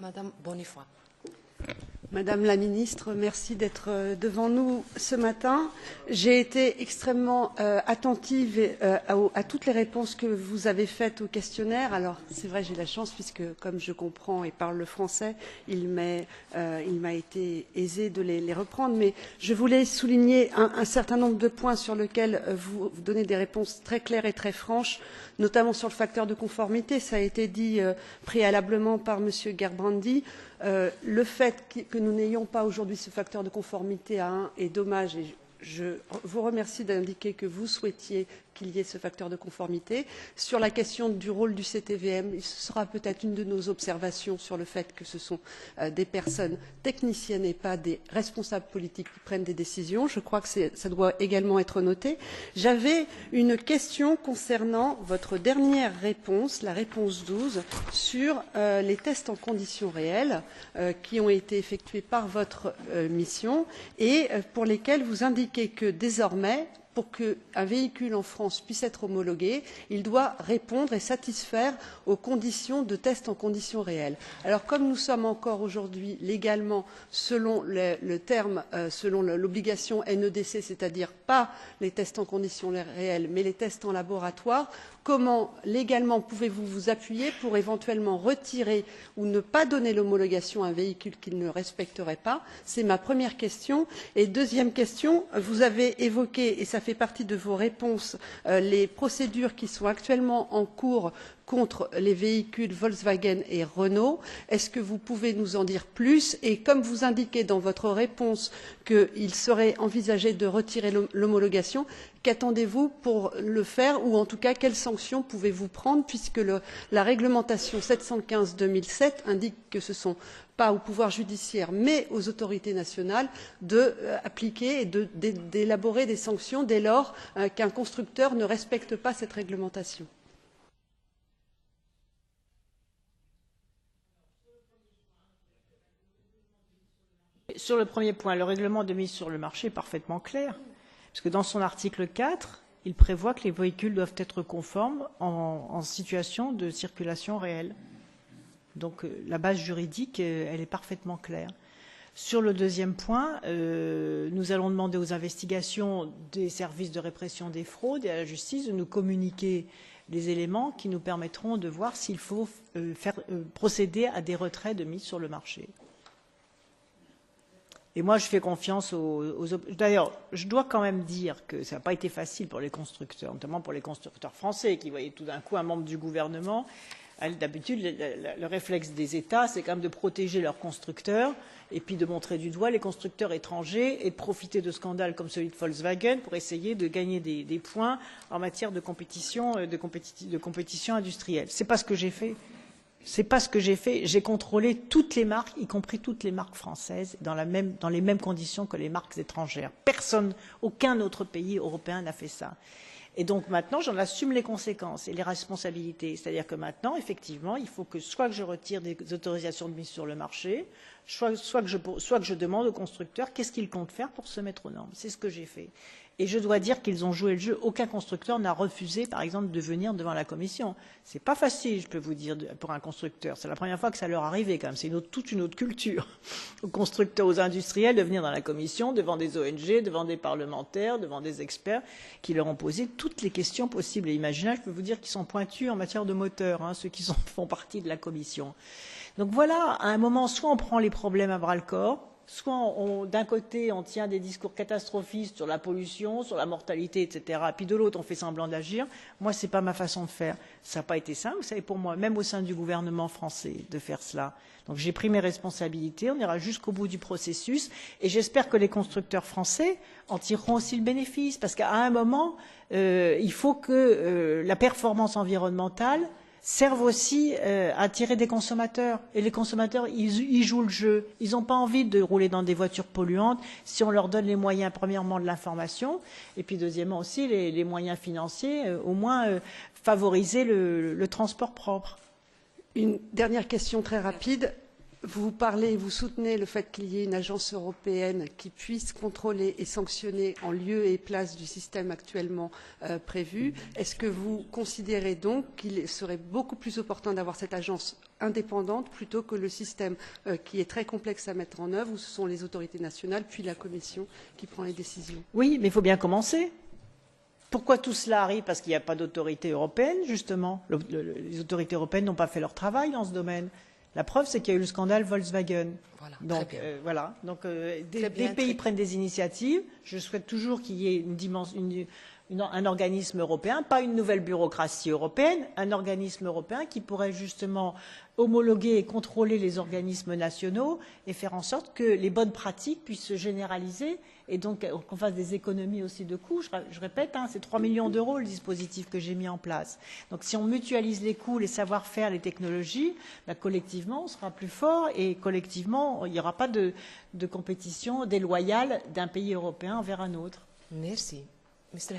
Madame Bonifoy. Madame la Ministre, merci d'être devant nous ce matin. J'ai été extrêmement attentive à toutes les réponses que vous avez faites au questionnaire. Alors, c'est vrai, j'ai la chance puisque, comme je comprends et parle le français, il m'a été aisé de les reprendre. Mais je voulais souligner un certain nombre de points sur lesquels vous donnez des réponses très claires et très franches, notamment sur le facteur de conformité. Ça a été dit préalablement par M. Gerbrandy. Le fait que nous n'ayons pas aujourd'hui ce facteur de conformité à 1 est dommage et je vous remercie d'indiquer que vous souhaitiez qu'il y ait ce facteur de conformité. Sur la question du rôle du CTVM, ce sera peut-être une de nos observations sur le fait que ce sont des personnes techniciennes et pas des responsables politiques qui prennent des décisions. Je crois que ça doit également être noté. J'avais une question concernant votre dernière réponse, la réponse 12, sur les tests en conditions réelles qui ont été effectués par votre mission et pour lesquels vous indiquez que désormais, pour qu'un véhicule en France puisse être homologué, il doit répondre et satisfaire aux conditions de test en conditions réelles. Alors, comme nous sommes encore aujourd'hui légalement, selon le terme, selon l'obligation NEDC, c'est-à-dire pas les tests en conditions réelles, mais les tests en laboratoire, comment légalement pouvez-vous vous appuyer pour éventuellement retirer ou ne pas donner l'homologation à un véhicule qu'il ne respecterait pas? C'est ma première question. Et deuxième question, vous avez évoqué, et ça fait partie de vos réponses, les procédures qui sont actuellement en cours contre les véhicules Volkswagen et Renault. Est-ce que vous pouvez nous en dire plus? Et comme vous indiquez dans votre réponse qu'il serait envisagé de retirer l'homologation, qu'attendez-vous pour le faire ou en tout cas quelles sanctions pouvez-vous prendre puisque la réglementation 715/2007 indique que ce sont pas au pouvoir judiciaire mais aux autorités nationales d'appliquer et d'élaborer des sanctions dès lors qu'un constructeur ne respecte pas cette réglementation. Sur le premier point, le règlement de mise sur le marché est parfaitement clair, puisque dans son article 4, il prévoit que les véhicules doivent être conformes en situation de circulation réelle. Donc la base juridique, elle est parfaitement claire. Sur le deuxième point, nous allons demander aux investigations des services de répression des fraudes et à la justice de nous communiquer les éléments qui nous permettront de voir s'il faut procéder à des retraits de mise sur le marché. Et moi, je fais confiance D'ailleurs, je dois quand même dire que ça n'a pas été facile pour les constructeurs, notamment pour les constructeurs français qui voyaient tout d'un coup un membre du gouvernement. D'habitude, le réflexe des États, c'est quand même de protéger leurs constructeurs et puis de montrer du doigt les constructeurs étrangers et de profiter de scandales comme celui de Volkswagen pour essayer de gagner des points en matière de compétition industrielle. C'est pas ce que j'ai fait. C'est pas ce que j'ai fait. J'ai contrôlé toutes les marques, y compris toutes les marques françaises, dans les mêmes conditions que les marques étrangères. Personne, aucun autre pays européen n'a fait ça. Et donc maintenant, j'en assume les conséquences et les responsabilités. C'est-à-dire que maintenant, effectivement, il faut que soit que je retire des autorisations de mise sur le marché, soit que je demande aux constructeurs qu'est-ce qu'ils comptent faire pour se mettre aux normes. C'est ce que j'ai fait. Et je dois dire qu'ils ont joué le jeu. Aucun constructeur n'a refusé, par exemple, de venir devant la commission. C'est pas facile, je peux vous dire, pour un constructeur. C'est la première fois que ça leur arrivait, quand même. C'est toute une autre culture. Aux constructeurs, aux industriels, de venir dans la commission, devant des ONG, devant des parlementaires, devant des experts, qui leur ont posé toutes les questions possibles et imaginables. Je peux vous dire qu'ils sont pointus en matière de moteur, ceux qui font partie de la commission. Donc voilà, à un moment, soit on prend les problèmes à bras-le-corps, soit d'un côté on tient des discours catastrophistes sur la pollution, sur la mortalité, etc. Puis de l'autre on fait semblant d'agir. Moi, c'est pas ma façon de faire. Ça n'a pas été simple, vous savez, pour moi, même au sein du gouvernement français, de faire cela. Donc j'ai pris mes responsabilités. On ira jusqu'au bout du processus, et j'espère que les constructeurs français en tireront aussi le bénéfice, parce qu'à un moment, il faut que la performance environnementale servent aussi à attirer des consommateurs. Et les consommateurs, ils jouent le jeu. Ils n'ont pas envie de rouler dans des voitures polluantes si on leur donne les moyens, premièrement, de l'information, et puis deuxièmement aussi les moyens financiers, au moins favoriser le transport propre. Une dernière question très rapide. Vous soutenez le fait qu'il y ait une agence européenne qui puisse contrôler et sanctionner en lieu et place du système actuellement prévu. Est-ce que vous considérez donc qu'il serait beaucoup plus opportun d'avoir cette agence indépendante plutôt que le système qui est très complexe à mettre en œuvre, où ce sont les autorités nationales puis la Commission qui prend les décisions? Oui, mais il faut bien commencer. Pourquoi tout cela arrive? Parce qu'il n'y a pas d'autorité européenne, justement. Les autorités européennes n'ont pas fait leur travail dans ce domaine. La preuve, c'est qu'il y a eu le scandale Volkswagen. Voilà, Donc, très bien. voilà. Donc, des bien, pays prennent des initiatives. Je souhaite toujours qu'il y ait un organisme européen, pas une nouvelle bureaucratie européenne, un organisme européen qui pourrait justement homologuer et contrôler les organismes nationaux et faire en sorte que les bonnes pratiques puissent se généraliser et donc qu'on fasse des économies aussi de coûts. Je répète, c'est 3 millions d'euros le dispositif que j'ai mis en place. Donc si on mutualise les coûts, les savoir-faire, les technologies, collectivement on sera plus fort et collectivement il n'y aura pas de compétition déloyale d'un pays européen vers un autre. Merci. Mr.